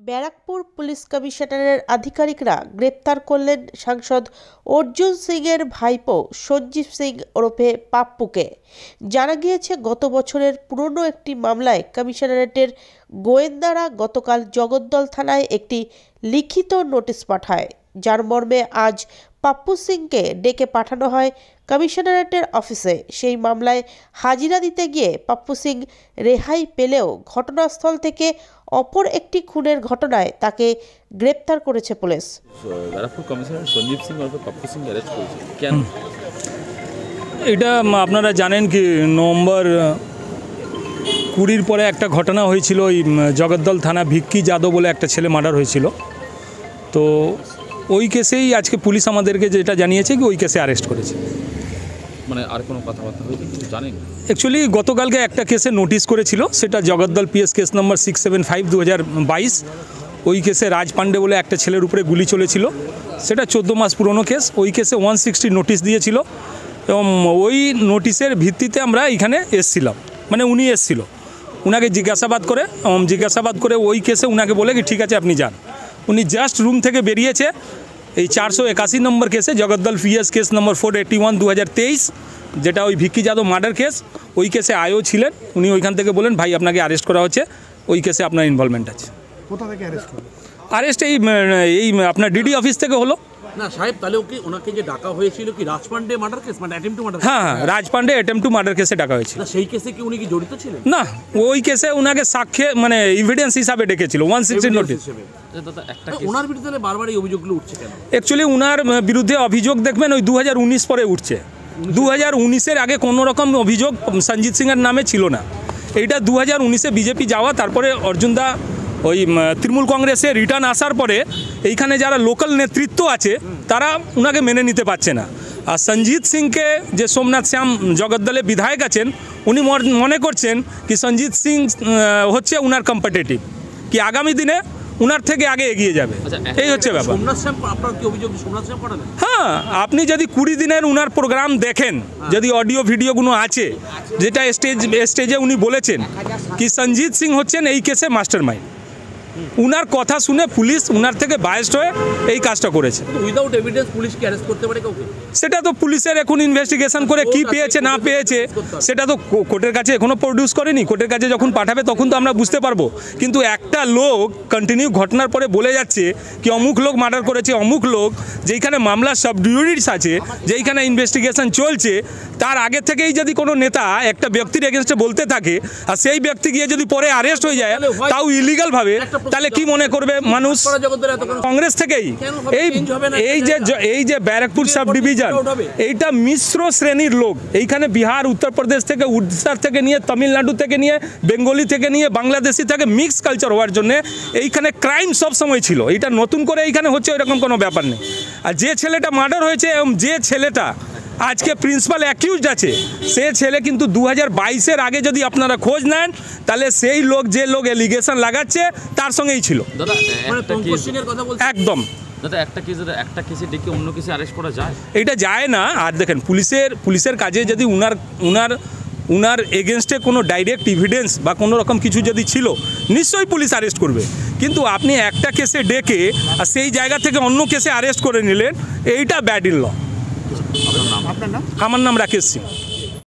Barrackpore police কমিশনারের আধিকারিকরা গ্রেপ্তার করলেন সাংসদ অর্জুন সিংয়ের ভাইপো সঞ্জীব সিং ওরফে পাপ্পুকে। জানা গিয়েছে, গত বছরের পুরনো একটি মামলায় কমিশনারেটের গোয়েন্দারা গতকাল জগদ্দল থানায় একটি লিখিত নোটিশ পাঠায়, যার মর্মে আজ পাপ্পু সিংকে ডেকে পাঠানো হয় কমিশনারেটের অফিসে। সেই মামলায় হাজিরা দিতে গিয়ে পাপ্পু সিং রেহাই পেলেও ঘটনাস্থল থেকে অপর একটি খুনের ঘটনায় তাকে গ্রেপ্তার করেছে পুলিশ। ব্যারাকপুর কমিশনার সঞ্জীব সিং আর পাপ্পু সিং অ্যারেস্ট করেছে কেন? এটা আপনারা জানেন কি, নভেম্বর 20 পরে একটা ঘটনা হয়েছিল, ওই জগদ্দল থানা ভিক্কি যাদব বলে একটা ছেলে মার্ডার হয়েছিল। তো ওই কেসেই আজকে পুলিশ আমাদেরকে যেটা জানিয়েছে কি ওই কেসে অ্যারেস্ট করেছে। মানে আর কোনো কথাবার্তা হয়েছে জানেন? অ্যাকচুয়ালি গতকালকে একটা কেসে নোটিশ করেছিল, সেটা জগদ্দল পিএস কেস নম্বর 675/2022। ওই কেসে রাজ পান্ডে বলে একটা ছেলের উপরে গুলি চলেছিল, সেটা 14 মাস পুরনো কেস। ওই কেসে 160 নোটিশ দিয়েছিল এবং ওই নোটিশের ভিত্তিতে আমরা এখানে এসছিলাম, মানে উনি এসছিল। উনাকে জিজ্ঞাসাবাদ করে ওই কেসে উনাকে বলে কি ঠিক আছে আপনি যান। উনি জাস্ট রুম থেকে বেরিয়েছে। এই 481 নম্বর কেসে জগদ্দল পিএস কেস নম্বর 481/2023, যেটা ওই ভিক্কি যাদব মার্ডার কেস, ওই কেসে আয়ও ছিলেন। উনি ওইখান থেকে বলেন ভাই আপনাকে অ্যারেস্ট করা হচ্ছে, ওই কেসে আপনার ইনভলভমেন্ট আছে। কোথা থেকে অ্যারেস্ট হলো? অ্যারেস্ট এই আপনার ডিডি অফিস থেকে হলো। না সাহেব, তাহলে ওনাকে যে ডাকা হয়েছিল কি রাজ পান্ডে মার্ডার কেস, মানে অ্যাটেম্প্ট টু মার্ডার? হ্যাঁ, রাজ পান্ডে অ্যাটেম্প্ট টু মার্ডার কেসে ডাকা হয়েছিল। সেই কেসে কি উনি কি জড়িত ছিলেন? না, ওই কেসে উনাকে সাক্ষ্য মানে এভিডেন্স হিসাবে ডেকেছিল 160 নোটিশ। দাদা একটা ওনার বিরুদ্ধে বারবার এই অভিযোগগুলো উঠছে কেন? অ্যাকচুয়ালি উনার বিরুদ্ধে অভিযোগ দেখবেন ওই 2019 পরে উঠছে। 2019-এর আগে কোনো রকম অভিযোগ সঞ্জিত সিংয়ের নামে ছিল না। এইটা 2019-এ বিজেপি যাওয়া, তারপরে অর্জুনদা ওই তৃণমূল কংগ্রেসে রিটার্ন আসার পরে এইখানে যারা লোকাল নেতৃত্ব আছে তারা উনাকে মেনে নিতে পারছে না। আর সঞ্জিত সিংকে যে সোমনাথ শ্যাম জগদ্দলে বিধায়ক আছেন, উনি মনে করছেন কি সঞ্জিত সিং হচ্ছে উনার কম্পিটিটিভ, কি আগামী দিনে উনার থেকে আগে এগিয়ে যাবে। এই হচ্ছে ব্যাপার। হ্যাঁ, আপনি যদি 20 দিনের উনার প্রোগ্রাম দেখেন, যদি অডিও ভিডিওগুলো আছে, যেটা স্টেজে উনি বলেছেন কি সঞ্জিত সিং হচ্ছেন এই কেসে মাস্টার মাইন্ড। উনার কথা শুনে পুলিশ উনার থেকে বায়াসড হয়ে এই কাজটা করেছে। উইদাউট এভিডেন্স পুলিশ কি অ্যারেস্ট করতে পারে কাউকে? সেটা তো পুলিশের এখন ইনভেস্টিগেশন করে কি পেয়েছে না পেয়েছে সেটা তো কোর্টের কাছে এখনও প্রডিউস করেনি। কোর্টের কাছে যখন পাঠাবে তখন তো আমরা বুঝতে পারবো। কিন্তু একটা লোক কন্টিনিউ ঘটনার পরে বলে যাচ্ছে কি অমুক লোক মার্ডার করেছে, অমুক লোক, যেইখানে মামলা সাব জুডিস আছে, যেইখানে ইনভেস্টিগেশন চলছে, তার আগে থেকেই যদি কোনো নেতা একটা ব্যক্তির এগেনস্টে বলতে থাকে আর সেই ব্যক্তি গিয়ে যদি পরে অ্যারেস্ট হয়ে যায়, তাও ইলিগালভাবে, তাহলে কি মনে করবে মানুষ? কংগ্রেস থেকেই এই যে ব্যারাকপুর সাব ডিভিশন, এইটা মিশ্র শ্রেণীর লোক। এইখানে বিহার, উত্তরপ্রদেশ থেকে, উড়িষ্যার থেকে নিয়ে, তামিলনাড়ু থেকে নিয়ে, বেঙ্গলি থেকে নিয়ে, বাংলাদেশি থেকে মিক্স কালচার হওয়ার জন্য এইখানে ক্রাইম সবসময় ছিল। এইটা নতুন করে এইখানে হচ্ছে এরকম কোনো ব্যাপার নেই। আর যে ছেলেটা মার্ডার হয়েছে এবং যে ছেলেটা আজকে প্রিন্সিপাল অ্যাকিউজড আছে, সে ছেলে কিন্তু 2022-এর আগে যদি আপনারা খোঁজ নেন, তাহলে সেই লোক যে লোক এলিগেশন লাগাচ্ছে তার সঙ্গেই ছিল। দাদা একদম দাদা একটা কেসে ডেকে অন্য কেসে অ্যারেস্ট করা যায়? এইটা যায় না। আর দেখেন, পুলিশের কাজে যদি উনার এগেনস্টে কোনো ডাইরেক্ট এভিডেন্স বা কোনো রকম কিছু যদি ছিল, নিশ্চয়ই পুলিশ অ্যারেস্ট করবে। কিন্তু আপনি একটা কেসে ডেকে আর সেই জায়গা থেকে অন্য কেসে অ্যারেস্ট করে নিলেন, এইটা ব্যাড ইন ল। আপনার নাম? আমার নাম রাকেশ সিং।